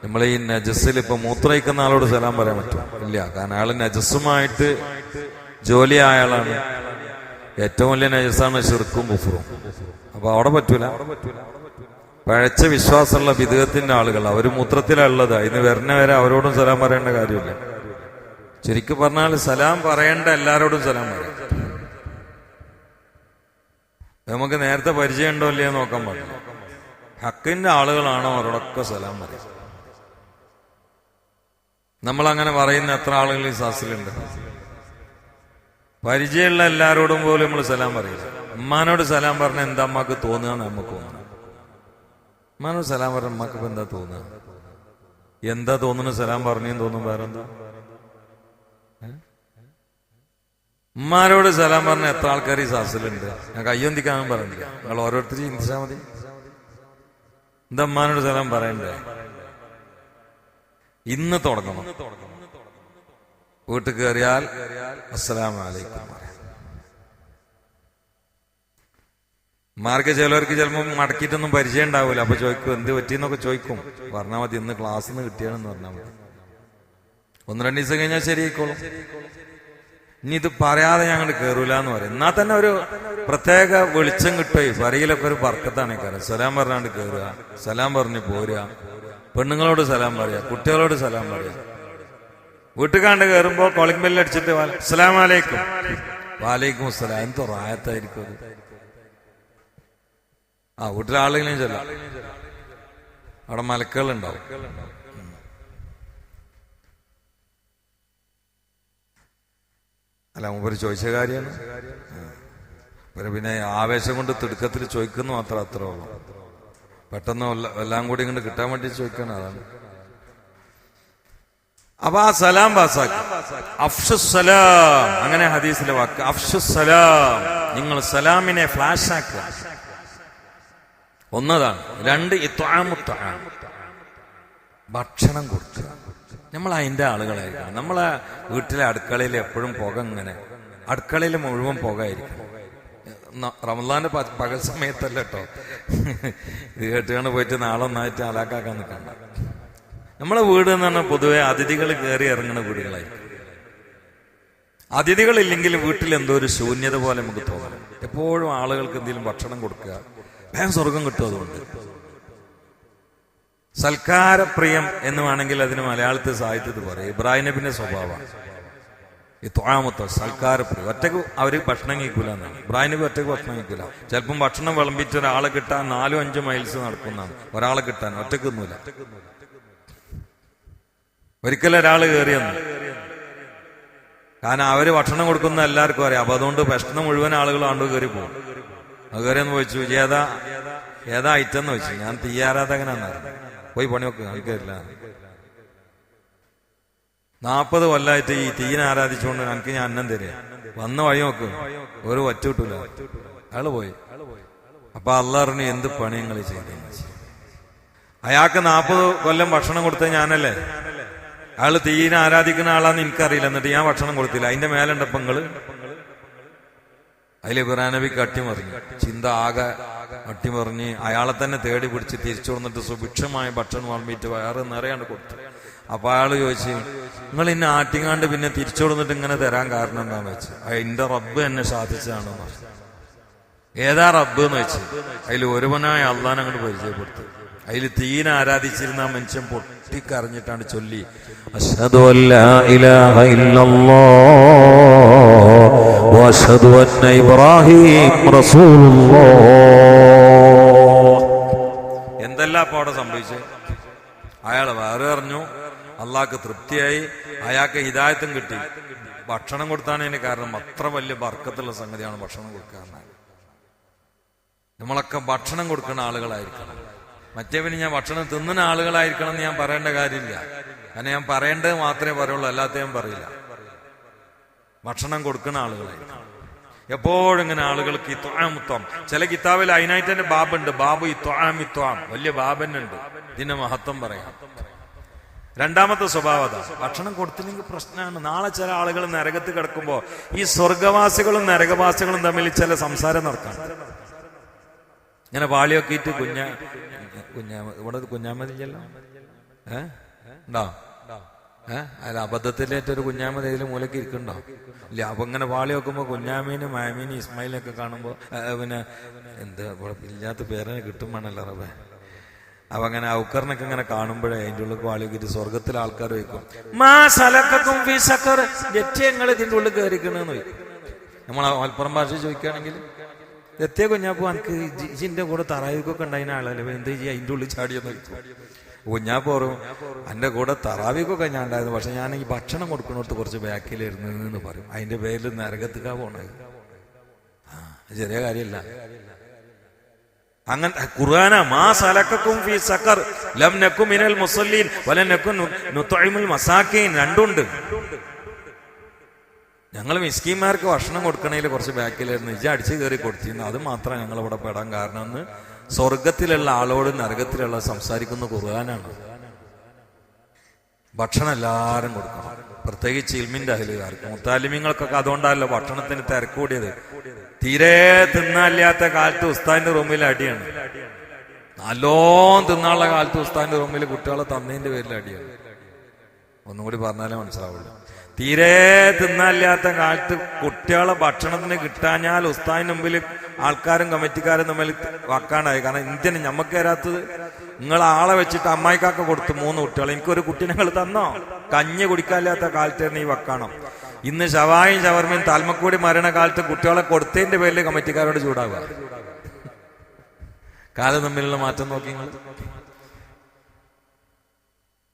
നമ്മൾ ഈ നജസ്സിൽ ഇപ്പൊ മൂത്രയിക്കുന്ന ആളോട് സലാം പറയാൻ പറ്റും? ഇല്ല. കാരണം അയാൾ നജസ്സുമായിട്ട് ജോലിയായ ആളാണ്. ഏറ്റവും വലിയ നജസ്സാണ് ശിർക്കും കുഫ്റും. അപ്പൊ അവിടെ പറ്റൂല. പഴച്ച വിശ്വാസമുള്ള ബിദ്അത്തിന്റെ ആളുകൾ, അവര് മൂത്രത്തിലുള്ളത്, അതിന് വരുന്നവരെ അവരോടും സലാം പറയേണ്ട കാര്യമില്ല. ശരിക്കും പറഞ്ഞാൽ സലാം പറയേണ്ട എല്ലാരോടും സലാം പറയാം. നമുക്ക് നേരത്തെ പരിചയം ഉണ്ടോ ഇല്ലയോ നോക്കാൻ പാടില്ല. ഹക്കിന്റെ ആളുകളാണോ അവരോടൊക്കെ സലാം പറയും. നമ്മളങ്ങനെ പറയുന്ന എത്ര ആളുകൾ ഈ സാസിലുണ്ട്? പരിചയമുള്ള എല്ലാരോടും പോലും നമ്മൾ സലാം പറയില്ല. ഉമ്മാനോട് സലാം പറഞ്ഞ എന്താ അമ്മക്ക് തോന്നുക? നമുക്ക് തോന്നണം. ഉമ്മാനോട് സലാം പറഞ്ഞ അമ്മക്ക് ഇപ്പൊ എന്താ തോന്നുക? എന്താ തോന്നുന്നു? സലാം പറഞ്ഞേന്ന് തോന്നും. വേറെന്താ? ഉമ്മാരോട് സലാം പറഞ്ഞ എത്ര ആൾക്കാർ ഈ സാസിലുണ്ട്? ഞാൻ കയ്യൊന്തിക്കാനും പറഞ്ഞില്ല. നിങ്ങൾ ഓരോരുത്തരും ചിന്തിച്ചാൽ മതി. എന്താ ഉമ്മാനോട് സലാം പറയണ്ടേ? ഇന്ന് തുടങ്ങണം. വീട്ടിൽ കയറിയാൽ അസ്സലാമു അലൈക്കും പറയാം. ഉമ്മാർക്ക് ചിലവർക്ക് ചിലപ്പോൾ മടക്കിയിട്ടൊന്നും പരിചയം ഉണ്ടാവില്ല. അപ്പൊ ചോദിക്കും എന്ത് പറ്റിയെന്നൊക്കെ ചോദിക്കും. പറഞ്ഞാൽ മതി ഇന്ന് ക്ലാസ്സിൽ നിന്ന് കിട്ടിയാണെന്ന് പറഞ്ഞാൽ മതി. 1-2 ദിവസം കഴിഞ്ഞാൽ ശരിയായിക്കോളും. ഇനി ഇത് പറയാതെ ഞങ്ങൾ കയറൂല എന്ന് പറയും. എന്നാൽ തന്നെ ഒരു പ്രത്യേക വെളിച്ചം കിട്ടുകയും വരയിലൊക്കെ ഒരു ബർക്കത്താണ് കാരണം. സലാം പറഞ്ഞാണ്ട് കയറുക, സലാം പറഞ്ഞ് പോരുക, പെണ്ണുങ്ങളോട് സലാം പറയുക, കുട്ടികളോട് സലാം പറയുക. വീട്ടുകാണ്ട് കയറുമ്പോ കോളിംഗ് ബെല്ല് അടിച്ചിട്ട് അസ്സലാമു അലൈക്കും, വാലൈക്കും അസ്സലാം. എന്തോ റായത്തായിരിക്കും അത്. വീട്ടിലെ ആളുകളെയും ചെല്ലാം. അവിടെ മലക്കുകളുണ്ടാവും. അല്ല, മുമ്പ് ചോദിച്ച കാര്യമാണ്. പിന്നെ ആവേശം കൊണ്ട് തിടുക്കത്തിൽ ചോദിക്കുന്നു മാത്രം. അത്ര ഉള്ളു. പെട്ടെന്ന് എല്ലാം കൂടി ഇങ്ങോട്ട് കിട്ടാൻ വേണ്ടി ചോദിക്കണം. അതാണ്. അപ്പൊ ആ സലാം പാസാക്കി. അഫ്ഷുസ്സലാം, അങ്ങനെ ഹദീസിലെ വാക്ക്. അഫ്ഷുസ്സലാം, നിങ്ങൾ സലാമിനെ ഫ്ലാഷ് ആക്കുക. ഒന്നതാണ്. 2 ഇത്ആമുത്ത്ആം, ഭക്ഷണം കൊടുക്കുക. നമ്മൾ അതിന്റെ ആളുകളായിരിക്കണം. നമ്മളെ വീട്ടിലെ അടുക്കളയിൽ എപ്പോഴും പുക, ഇങ്ങനെ അടുക്കളയിൽ മുഴുവൻ പുകയായിരിക്കും. റമദാന്റെ പകൽ സമയത്തല്ല കേട്ടോ. ഇത് കേട്ടുകൊണ്ട് പോയിട്ട് നാളെ ഒന്നായിട്ട് അലാക്കാക്കാൻ നിൽക്കണ്ട. നമ്മളെ വീട് എന്ന് പറഞ്ഞാൽ പൊതുവെ അതിഥികൾ കയറി ഇറങ്ങുന്ന വീടുകളായിരിക്കും. അതിഥികളില്ലെങ്കിൽ വീട്ടിൽ എന്തോ ഒരു ശൂന്യത പോലെ നമുക്ക് തോന്നണം. എപ്പോഴും ആളുകൾക്ക് എന്തെങ്കിലും ഭക്ഷണം കൊടുക്കുക. വേഗം സ്വർഗം കിട്ടും. അതുകൊണ്ട് സൽക്കാരപ്രിയം എന്ന് വേണമെങ്കിൽ അതിന് മലയാളത്തിൽ സാഹിത്യത്തിൽ പറയും. ഇബ്രാഹിം നബിന്റെ സ്വഭാവമാണ് ഈ ത്വാമത്തോ, സൽക്കാരപ്രിയം. ഒറ്റക്ക് അവര് ഭക്ഷണം കഴിക്കൂല എന്നാണ്. ഇബ്രാഹിം നബി ഒറ്റക്ക് ഭക്ഷണം കഴിക്കൂല. ചിലപ്പം ഭക്ഷണം വിളമ്പിച്ച് ഒരാളെ കിട്ടാൻ 4-5 മൈൽസ് നടക്കുന്നതാണ്. ഒരാളെ കിട്ടാൻ ഒറ്റക്കൊന്നുമില്ല. ഒരിക്കലും ഒരാൾ കയറിയെന്ന്. കാരണം അവര് ഭക്ഷണം കൊടുക്കുന്ന എല്ലാവർക്കും അറിയാം. അപ്പൊ അതുകൊണ്ട് ഭക്ഷണം മുഴുവൻ ആളുകൾ ആണ്ട് കയറി പോകും. അത് കയറിയെന്ന് ചോദിച്ചു, ഏതാ ഐറ്റം എന്ന് ചോദിച്ചു. ഞാൻ തീയാരാധകനാന്ന്. പോയി പണി നോക്ക്, എനിക്കറിയില്ല. 40 കൊല്ലമായിട്ട് ഈ തീയിനെ ആരാധിച്ചുകൊണ്ട് എനിക്ക് ഞാൻ അന്നം തരിക. വന്ന വഴി നോക്ക്, ഒരു വറ്റ കിട്ടൂല. അയാള് പോയി. അപ്പൊ അള്ളാഹ് പറഞ്ഞു, എന്ത് പണി നിങ്ങൾ ചെയ്തെന്ന്. അയാൾക്ക് 40 കൊല്ലം ഭക്ഷണം കൊടുത്തത് ഞാനല്ലേ. അയാള് തീയിനെ ആരാധിക്കുന്ന ആളാന്ന് എനിക്കറിയില്ല. എന്നിട്ട് ഞാൻ ഭക്ഷണം കൊടുത്തില്ല. അതിന്റെ മേലുണ്ടപ്പങ്ങള് അതിൽ ഇബ്രാഹിം നബിക്ക് അട്ടിമറിഞ്ഞു. ചിന്ത ആകെ അട്ടിമറിഞ്ഞ് അയാളെ തന്നെ തേടി പിടിച്ച് തിരിച്ചു വന്നിട്ട് സുഭിക്ഷമായ ഭക്ഷണം വാങ്ങിയിട്ട് വയറ് നിറയാണ്ട് കൊടുത്തു. അപ്പൊ അയാള് ചോദിച്ചു, നിങ്ങൾ ഇന്നെ ആട്ടിങ്ങാണ്ട് പിന്നെ തിരിച്ചു കൊടുത്തിട്ട് ഇങ്ങനെ തരാൻ കാരണം എന്താന്ന് വെച്ച്. എന്റെ റബ്ബ് എന്നെ സാധിച്ചതാണെന്ന് പറഞ്ഞു. ഏതാ റബ്ബ് എന്ന് വെച്ച് അതിൽ ഒരുവനായ അള്ളാനെ അങ്ങോട്ട് പരിചയപ്പെടുത്തു. അതിൽ തീനെ ആരാധിച്ചിരുന്ന ആ മനുഷ്യൻ പൊട്ടിക്കറിഞ്ഞിട്ടാണ് ചൊല്ലി, അശ്ഹദു അല്ലാ ഇലാഹ ഇല്ലല്ലാഹ് വഅശ്ഹദു അന്ന ഇബ്രാഹീം റസൂലുള്ളാഹ്. എന്തെല്ലാം അപ്പൊ അവിടെ സംഭവിച്ചത്? അയാൾ വേറെ അറിഞ്ഞു, അള്ളാഹ്ക്ക് തൃപ്തിയായി, അയാൾക്ക് ഹിദായത്തും കിട്ടി. ഭക്ഷണം കൊടുത്താനതിന് കാരണം അത്ര വലിയ ബർക്കത്തുള്ള സംഗതിയാണ് ഭക്ഷണം കൊടുക്കുക. നമ്മളൊക്കെ ഭക്ഷണം കൊടുക്കുന്ന ആളുകളായിരിക്കണം. മറ്റേവന് ഞാൻ ഭക്ഷണം തിന്നുന്ന ആളുകളായിരിക്കണം എന്ന് ഞാൻ പറയേണ്ട കാര്യമില്ല. കാരണം ഞാൻ പറയേണ്ടത് മാത്രമേ പറയുള്ളൂ, അല്ലാത്ത ഞാൻ പറയില്ല. ഭക്ഷണം കൊടുക്കുന്ന ആളുകളായിരിക്കണം എപ്പോഴും. ഇങ്ങനെ ആളുകൾക്ക് ഇത്വാമുത്വം, ചില കിതാബിൽ അതിനായിട്ട് തന്നെ ബാബുണ്ട്. ബാബു ഇത്വാമിത്വാം, വലിയ ബാബനുണ്ട്. ഇതിന്റെ മഹത്വം പറയാം. രണ്ടാമത്തെ സ്വഭാവത, ഭക്ഷണം കൊടുത്തില്ലെങ്കിൽ പ്രശ്നമാണ്. നാളെ ചില ആളുകൾ നരകത്ത് കിടക്കുമ്പോ ഈ സ്വർഗവാസികളും നരകവാസികളും തമ്മിൽ ചില സംസാരം നടക്കാം. ഇങ്ങനെ പാളിയൊക്കെ ഇട്ട് ഇവിടെ കുഞ്ഞാമതിയല്ലോ, ഉണ്ടോ? അല്ല, അബദ്ധത്തിലേറ്റൊരു കുഞ്ഞാമ ഏതിലും മൂലക്ക് ഇരിക്കണ്ടോ? ഇല്ല. അപ്പൊ ഇങ്ങനെ പാളി വെക്കുമ്പോ കുഞ്ഞാമീനും മാമീനും ഇസ്മായിലൊക്കെ കാണുമ്പോ പിന്നെ എന്താ ഇല്ലാത്ത പേരനെ കിട്ടും വേണല്ലോ റബ്ബേ. അപ്പൊ അങ്ങനെ ഔക്കറിനൊക്കെ ഇങ്ങനെ കാണുമ്പോഴേ അതിന്റെ ഉള്ളിൽ പാളി വെക്കിട്ട് സ്വർഗത്തിലെ ആൾക്കാർ വയ്ക്കും, മാ സലക്കക്കും ഫീ സഖർ, ഞങ്ങൾ ഇതിന്റെ ഉള്ളിൽ കയറിക്കണെന്ന് ചോദിക്കും. നമ്മൾ മലപ്പുറം ഭാഷ ചോദിക്കുകയാണെങ്കിൽ എത്തിയ കുഞ്ഞാപ്പോ എനിക്ക് ജിന്റെ കൂടെ തറാവിക്കൊക്കെ ഉണ്ടായിരുന്ന ആളല്ലേ, എന്ത് ചെയ്യാ അതിന്റെ ഉള്ളിൽ ചാടിയെന്ന് ചോദിക്കും. കുഞ്ഞാപ്പോറും എന്റെ കൂടെ തറാവിക്കൊക്കെ ഞാൻ ഉണ്ടായിരുന്നു, പക്ഷെ ഞാൻ ഈ ഭക്ഷണം കൊടുക്കുന്നിടത്ത് കുറച്ച് ബാക്കിലായിരുന്നു എന്ന് പറയും. അതിന്റെ പേരിൽ നരകത്തിക്കാ പോണത്. ചെറിയ കാര്യമല്ല. അങ്ങനെ ഖുർആന മാ സലക്കക്കും ഫീ സഖർ ലം നകും മിനൽ മുസല്ലീൻ വലം നകും നുത്ഇമുൽ മസാക്കീൻ. രണ്ടുണ്ട്. ഞങ്ങൾ മിസ്കീന്മാർക്ക് ഭക്ഷണം കൊടുക്കണേൽ കുറച്ച് ബാക്കിലായിരുന്നു, ഇജ്ജ് അടിച്ചു കയറി കൊടുത്തിരുന്നു, അത് മാത്രം ഞങ്ങൾ ഇവിടെ പെടാൻ കാരണം എന്ന് സ്വർഗത്തിലുള്ള ആളോട് നരകത്തിലുള്ള സംസാരിക്കുന്ന ഖുർആനാണ്. ഭക്ഷണം എല്ലാവരും കൊടുക്കണം, പ്രത്യേകിച്ച് ഇൽമിന്റെ അഹലുകാർക്ക്. മുത്താലിമീങ്ങൾക്കൊക്കെ അതുകൊണ്ടല്ലോ ഭക്ഷണത്തിന് തിരക്ക് കൂടിയത്. തീരെ തിന്നാല്ലാത്ത കാലത്ത് ഉസ്താദിന്റെ റൂമിൽ അടിയാണ്, നല്ലോണം തിന്നാനുള്ള കാലത്ത് ഉസ്താദിന്റെ റൂമിൽ കുട്ടികളെ തന്നതിന്റെ പേരിൽ അടിയാണ്. ഒന്നുകൂടി പറഞ്ഞാലേ മനസ്സിലാവുള്ളൂ. തീരെ തിന്നാല്ലാത്ത കാലത്ത് കുട്ടികളെ ഭക്ഷണത്തിന് കിട്ടാഞ്ഞാൽ ഉസ്താദിന് മുമ്പിൽ ആൾക്കാരും കമ്മിറ്റിക്കാരും തമ്മിൽ വക്കാണ്ടായി. കാരണം ഇന്ത്യന് ഞമ്മക്ക് തരാത്തത് നിങ്ങൾ ആളെ വെച്ചിട്ട് അമ്മായിക്കാക്ക കൊടുത്തു 3 കുട്ടികൾ, എനിക്കൊരു കുട്ടി ഞങ്ങൾ തന്നോ? കഞ്ഞി കുടിക്കാനില്ലാത്ത കാലത്തായിരുന്നു ഈ വക്കാണം. ഇന്ന് ഷവായും ഷവർമയും താൽമക്കൂടി മരണ കാലത്ത് കുട്ടികളെ കൊടുത്തതിന്റെ പേരിൽ കമ്മിറ്റിക്കാരോട് ചൂടാവുക. കാലം തമ്മിലുള്ള മാറ്റം നോക്കി.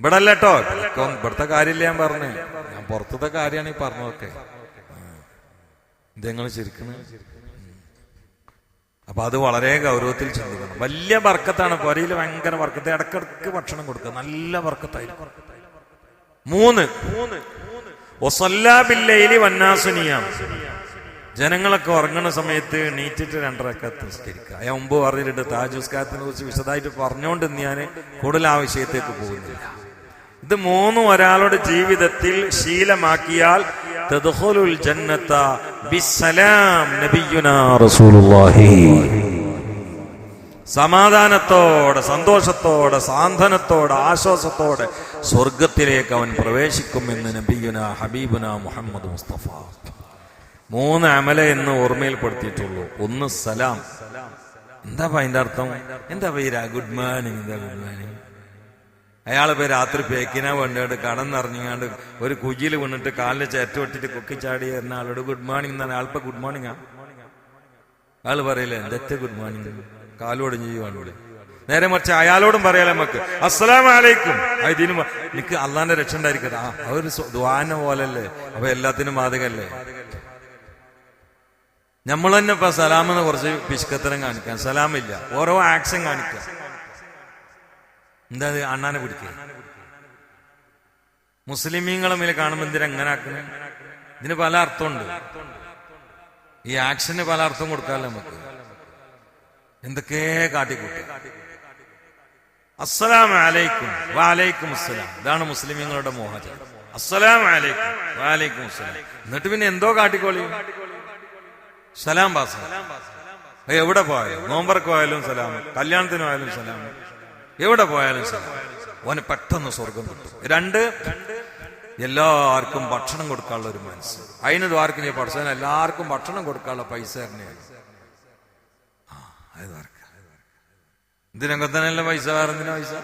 ഇവിടെ അല്ല കേട്ടോ, ഇവിടുത്തെ കാര്യമില്ല ഞാൻ പറഞ്ഞേ, ഞാൻ പുറത്തത്തെ കാര്യമാണ് ഈ പറഞ്ഞതൊക്കെ. ഇതെങ്ങൾ ശരിക്കും. അപ്പൊ അത് വളരെ ഗൗരവത്തിൽ ചിന്തിക്കണം. വലിയ ബർക്കത്താണ്. പൊരയിൽ ഭയങ്കര ബർക്കത്ത്. ഇടക്കിടക്ക് ഭക്ഷണം കൊടുക്കുക, നല്ല ബർക്കത്തായിരിക്കും. 3 വസല്ലാ ബില്ലൈലി വന്നാസു നിയാം. ജനങ്ങളൊക്കെ ഉറങ്ങുന്ന സമയത്ത് എണീറ്റിട്ട് 2 റക്അത്ത് നിസ്കരിക്കുക. ഞാൻ മുമ്പ് പറഞ്ഞിട്ടുണ്ട്, താജുസ്കാരത്തിനെ കുറിച്ച് വിശദമായിട്ട് പറഞ്ഞുകൊണ്ട് ഞാൻ കൂടുതൽ ആ വിഷയത്തേക്ക് പോകുന്നില്ല. ഇത് 3 ഒരാളുടെ ജീവിതത്തിൽ ശീലമാക്കിയാൽ തദ്ഖുലുൽ ജന്നത ബിസ്സലാം നബിയുനാ റസൂലുള്ളാഹി. സമാധാനത്തോടെ, സന്തോഷത്തോടെ, സാന്ത്വനത്തോടെ, ആശ്വാസത്തോടെ സ്വർഗത്തിലേക്ക് അവൻ പ്രവേശിക്കുമെന്ന് നബിയുനാ ഹബീബുനാ മുഹമ്മദ് മുസ്തഫ. 3 അമല എന്ന് ഓർമ്മയിൽപ്പെടുത്തിയിട്ടുള്ളൂ. 1 സലാം. എന്താ അതിന്റെ അർത്ഥം? എന്താ പേരാ? Good morning. എന്താ ഗുഡ് മോർണിംഗ്? അയാളെ പേര് രാത്രി പേക്കിനാ വേണ്ടത് കടന്നിറങ്ങിയാണ്ട് ഒരു കുജിയിൽ വീണിട്ട് കാലിന് ചേറ്റ വെട്ടിട്ട് കൊക്കിച്ചാടി എന്ന ആളോട് ഗുഡ് മോർണിംഗ് എന്നാണ്. ആൾപ്പ ഗുഡ് മോർണിംഗാ. ആള് പറയില്ലേ എന്തൊക്കെ ഗുഡ് മോർണിംഗ്, കാലോടിഞ്ഞ് ചെയ്യുവാണ്. നേരെ മറിച്ച് അയാളോടും പറയാലേ നമുക്ക് അസ്സലാമു അലൈക്കും. ഇതിനും എനിക്ക് അള്ളാന്റെ രക്ഷ ഉണ്ടായിരിക്കട്ടെ. അതൊരു ദ്വാന പോലല്ലേ. അപ്പൊ എല്ലാത്തിനും ബാധകല്ലേ. നമ്മൾ തന്നെ ഇപ്പൊ സലാമെന്ന് കുറച്ച് പിശുക്കത്തരം കാണിക്കാം. സലാമില്ല, ഓരോ ആക്ഷൻ കാണിക്കാം. എന്താ അണ്ണാനെ പിടിക്കുക? മുസ്ലിമീങ്ങളെ മേലെ കാണുമ്പോൾ എന്തിനാ എങ്ങനെ ആക്കണം? ഇതിന് പല അർത്ഥമുണ്ട്. ഈ ആക്ഷന് പല അർത്ഥം കൊടുക്കാമല്ലോ നമുക്ക്. എന്തൊക്കെ കാട്ടിക്കൂട്ടി. അസ്സലാമു അലൈക്കും വഅലൈക്കും അസ്സലാം. ഇതാണ് മുസ്ലിമീങ്ങളുടെ മോഹജം. അസ്സലാമു അലൈക്കും വഅലൈക്കും അസ്സലാം. എന്നിട്ട് പിന്നെ എന്തോ കാട്ടിക്കോളി. സലാം പാസ. എവിടെ പോയാലും, നോമ്പർക്ക് പോയാലും സലാം, കല്യാണത്തിന് പോയാലും സലാം, എവിടെ പോയാലും സലാം. ഓന് പെട്ടെന്ന് സ്വർഗം കിട്ടും. 2 എല്ലാവർക്കും ഭക്ഷണം കൊടുക്കാനുള്ള ഒരു മനസ്സ്. അതിന് ദ്വാരക്ക് നീ പഠിച്ചാൽ എല്ലാവർക്കും ഭക്ഷണം കൊടുക്കാനുള്ള പൈസ തന്നെയാണ്. ഇതിനൊക്കെ തന്നെയല്ല പൈസ. വേറെ എന്തിനാ പൈസ?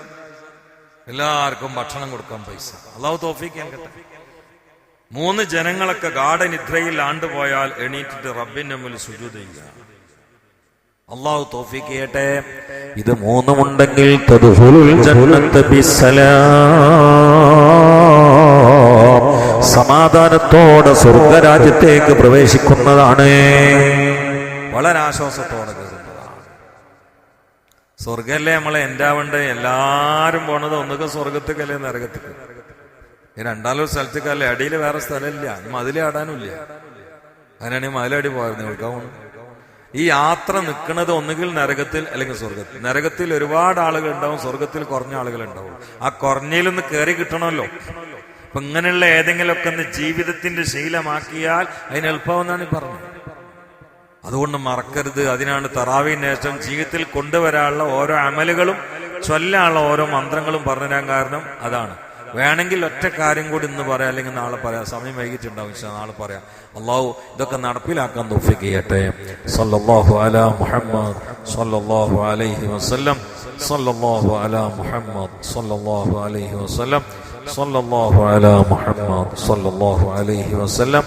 എല്ലാവർക്കും ഭക്ഷണം കൊടുക്കാൻ പൈസ. അള്ളാഹു തൗഫീഖ് നൽകട്ടെ. 3 ജനങ്ങളൊക്കെ ഗാഠനിദ്രയിൽ ആണ്ടുപോയാൽ എണീറ്റിട്ട് റബ്ബിന്റെ മുന്നിൽ സുജൂദ് ചെയ്യുക. അള്ളാഹു തൗഫീഖ് ചെയ്യട്ടെ. ഇത് 3 ഉണ്ടെങ്കിൽ തദ്ഖുലുൽ ജന്നത ബിസ്സലാം, സമാധാനത്തോടെ സ്വർഗരാജ്യത്തേക്ക് പ്രവേശിക്കുന്നതാണ്. വളരെ ആശ്വാസത്തോടെ കയറുന്നതാണ്. സ്വർഗല്ലേ നമ്മളെ എൻഡാവണ്ട്. എല്ലാരും പോണത് ഒന്നുക സ്വർഗത്തേക്കല്ലേ നരകത്തേക്ക്. ഈ 2 സ്ഥലത്തേക്കല്ലേ. അടിയിൽ വേറെ സ്ഥലമില്ല. മതിലേ ആടാനുമില്ല. അങ്ങനെയാണെങ്കിൽ മതിലടി പോയിരുന്നു കേൾക്കാവുന്നു. ഈ യാത്ര നിൽക്കുന്നത് ഒന്നുകിൽ നരകത്തിൽ അല്ലെങ്കിൽ സ്വർഗത്തിൽ. നരകത്തിൽ ഒരുപാട് ആളുകൾ ഉണ്ടാവും, സ്വർഗത്തിൽ കുറഞ്ഞ ആളുകൾ ഉണ്ടാവും. ആ കുറഞ്ഞയിലൊന്ന് കയറി കിട്ടണമല്ലോ. അപ്പൊ ഇങ്ങനെയുള്ള ഏതെങ്കിലുമൊക്കെ ഒന്ന് ജീവിതത്തിന്റെ ശീലമാക്കിയാൽ അതിന് എളുപ്പമെന്നാണ് ഈ പറഞ്ഞത്. അതുകൊണ്ട് മറക്കരുത്. അതിനാണ് തറാവീന് ശേഷം ജീവിതത്തിൽ കൊണ്ടുവരാനുള്ള ഓരോ അമലുകളും ചൊല്ലാനുള്ള ഓരോ മന്ത്രങ്ങളും പറഞ്ഞുതരാൻ കാരണം അതാണ്. വേണമെങ്കിൽ ഒറ്റ കാര്യം കൂടി ഇന്ന് പറയാം, അല്ലെങ്കിൽ നാളെ പറയാം. സമയം വൈകിട്ടുണ്ടാവും, നാളെ പറയാം. അള്ളാഹു ഇതൊക്കെ നടപ്പിലാക്കാൻ തൗഫീഖ് ചെയ്യട്ടെ. സല്ലല്ലാഹു അലാ മുഹമ്മദ് സല്ലല്ലാഹു അലൈഹി വസല്ലം. സല്ലല്ലാഹു അലാ മുഹമ്മദ് സല്ലല്ലാഹു അലൈഹി വസല്ലം. സല്ലല്ലാഹു അലാ മുഹമ്മദ് സല്ലല്ലാഹു അലൈഹി വസല്ലം.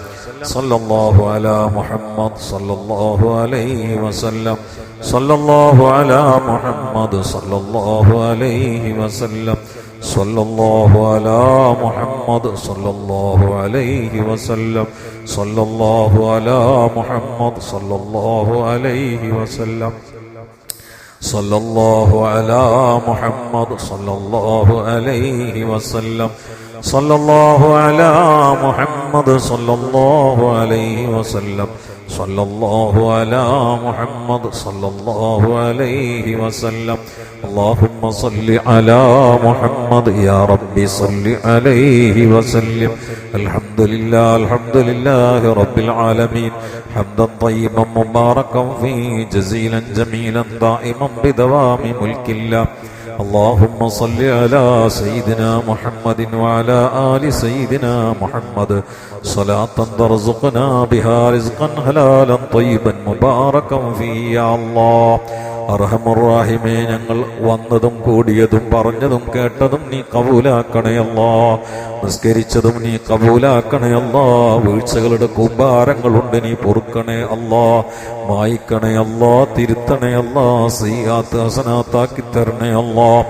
സല്ലല്ലാഹു അലാ മുഹമ്മദ് സല്ലല്ലാഹു അലൈഹി വസല്ലം. സല്ലല്ലാഹു അലാ മുഹമ്മദ് സല്ലല്ലാഹു അലൈഹി വസല്ലം. സല്ലല്ലാഹു അലാ മുഹമ്മദ് സല്ലല്ലാഹു അലൈഹി വസല്ലം. സല്ലല്ലാഹു അലാ മുഹമ്മദ് സല്ലല്ലാഹു അലൈഹി വസല്ലം. സല്ലല്ലാഹു അലാ മുഹമ്മദ് സല്ലല്ലാഹു അലൈഹി വസല്ലം. സല്ലല്ലാഹു അലാ മുഹമ്മദ് സല്ലല്ലാഹു അലൈഹി വസല്ലം. സല്ലല്ലാഹു അലാ മുഹമ്മദ് സല്ലല്ലാഹു അലൈഹി വസല്ലം. اللهم صل على محمد يا ربي صل عليه وسلم. الحمد لله رب العالمين حمدا طيبا مباركا فيه جزيلا جميلا دائما بدوام ملك الله. اللهم صل على سيدنا محمد وعلى آل سيدنا محمد صلاة ترزقنا بها رزقا حلالا طيبا مباركا فيه يا الله. അർഹമുർറാഹിമേ, ഞങ്ങൾ വന്നതും കൂടിയതും പറഞ്ഞതും കേട്ടതും നീ കബൂലാക്കണേ അല്ലാ. നിസ്കരിച്ചതും നീ കബൂലാക്കണേ അല്ലാ. വീഴ്ചകളുടെ കൂമ്പാരങ്ങളുണ്ട്, നീ പൊറുക്കണേ അല്ലാ. മായിക്കണേ അല്ലാ, തിരുത്തണേ അല്ലാ. സയ്യാത്ത് ഹസനാത്താക്കി തരണേ അല്ലാ.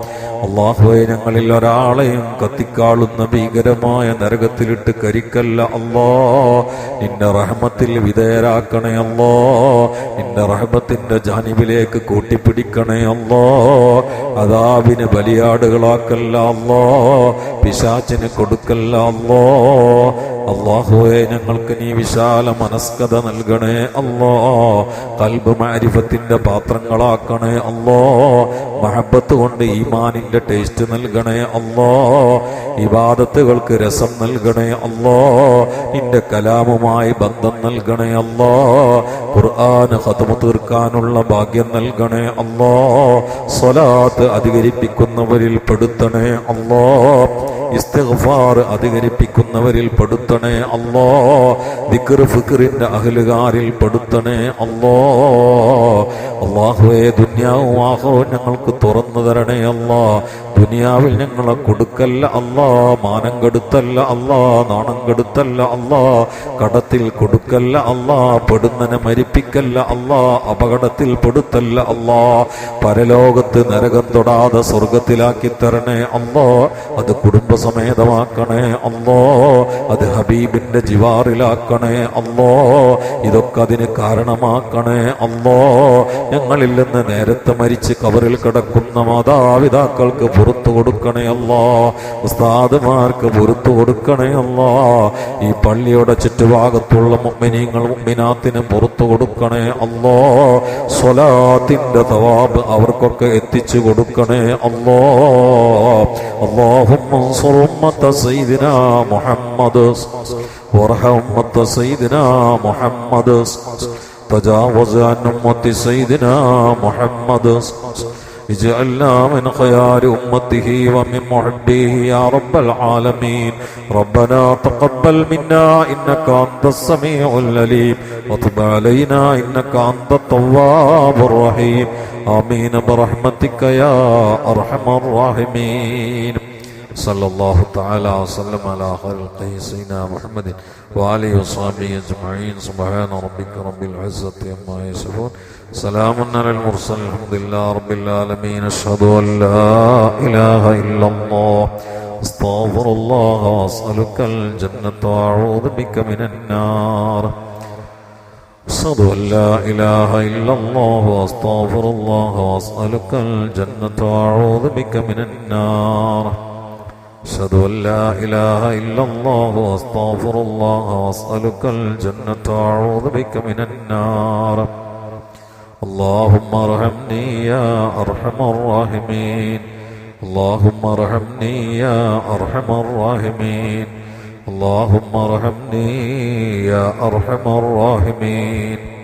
അല്ലാഹുവേ, ഞങ്ങളിൽ ഒരാളെയും കത്തിക്കാളുന്ന ഭീകരമായ നരകത്തിലിട്ട് കരിക്കല്ല അല്ലാ. നിന്റെ റഹ്മത്തിൽ വിധേയരാക്കണേ അല്ലാ. നിന്റെ റഹ്മത്തിന്റെ ജാനിബിലേക്ക് കൂട്ടിപ്പിടിക്കണേ അല്ലാ. അദാബിന് ബലിയാടുകളാക്കല്ല അല്ലാ. പിശാചിന് കൊടുക്കല്ല അല്ലാ. അല്ലാഹുവേ, ഞങ്ങൾക്ക് നീ വിശാല മനസ്കത നൽകണേ അല്ലാ. ഖൽബ് മഅരിഫത്തിന്റെ പാത്രങ്ങളാക്കണേ അല്ലാ. മഹബത്ത് കൊണ്ട് ഈമാനിന്റെ ടേസ്റ്റ് നൽകണേ അല്ലാ. ഇബാദത്തുകൾക്ക് രസം നൽകണേ അല്ലാ. നിന്റെ കലാമുമായി ബന്ധം നൽകണേ അല്ലാ. ഖുർആൻ ഖത്മ് തീർക്കാനുള്ള ഭാഗ്യം നൽകണേ അല്ലാ. സ്വലാത്ത് അധികരിപ്പിക്കുന്നവരിൽ പെടുത്തണേ അല്ലാ. ഇസ്തിഗ്ഫാർ അധികരിപ്പിക്കുന്നവരിൽ പെടുത്തണേ അല്ലാ. ദിക്ർ ഫിക്റിന്റെ അഹ്ലുകാരിൽ പെടുത്തണേ അല്ലാ. അല്ലാഹുവേ, ദുനിയാവും ആഖിറവും ഞങ്ങൾക്ക് തുറന്നു തരണേ അല്ലാ. ദുനിയാവിൽ ഞങ്ങളെ കൊടുക്കല്ല അല്ലാ. മാനം കെടുത്തല്ല അല്ലാ. നാണം കെടുത്തല്ല അല്ലാ. കടത്തിൽ കൊടുക്കല്ല അല്ലാ. പെടുന്നനെ മരിപ്പിക്കല്ല അല്ലാ. അപകടത്തിൽ പെടുത്തല്ല അല്ലാ. പരലോകത്ത് നരകം തൊടാതെ സ്വർഗത്തിലാക്കി തരണേ അല്ലാ. അത് കുടുംബസമേതമാക്കണേ അല്ലാ. അത് ഹബീബിന്റെ ജിവാറിലാക്കണേ അല്ലാ. ഇതൊക്കെ അതിന് കാരണമാക്കണേ അല്ലാ. ഞങ്ങളിൽ നിന്ന് നേരത്തെ മരിച്ച് കബറിൽ കിടക്കുന്ന മാതാപിതാക്കൾക്ക് പുറത്തു കൊടുക്കണേ അല്ലാ. ഉസ്താദുമാർക്ക് പുറത്തു കൊടുക്കണേ അല്ലാ. ഈ പള്ളിയുടെ ചുറ്റുഭാഗത്തുള്ള മുഅ്മിനീങ്ങൾ മുഅ്മിനാത്തിന് പുറത്തു കൊടുക്കണേ അല്ലാ. സ്വലാത്തിന്റെ തവാബ് അവർക്കൊക്കെ എത്തിച്ചു കൊടുക്കണേ അല്ലാ. അല്ലാഹുമ്മ അൻസുർ ഉമ്മത സയ്യിദിനാ മുഹമ്മദ് വർഹം ഉമ്മത സയ്യിദിനാ മുഹമ്മദ് تجاوز عن أمة سيدنا محمد اجعلنا من خيار أمته ومن محبيه يا رب العالمين. ربنا تقبل منا إنك أنت السميع العليم وتب علينا إنك أنت التواب الرحيم. آمين برحمتك يا أرحم الراحمين. صلى الله تعالى وسلم على خلقه سيدنا محمد وآله وصحبه أجمعين. سبحان ربك رب العزة عما يصفون. سلام على المرسلين. الحمد لله رب العالمين. أشهد أن لا إله إلا الله أستغفر الله وأسألك الجنة وأعوذ بك من النار. أشهد أن لا إله إلا الله وأستغفر الله وأسألك الجنة وأعوذ بك من النار. أشهد أن لا إله إلا الله وأستغفر الله وأسألك الجنة وأعوذ بك من النار. اللهم ارحمني يا أرحم الراحمين. اللهم ارحمني يا أرحم الراحمين. اللهم ارحمني يا أرحم الراحمين.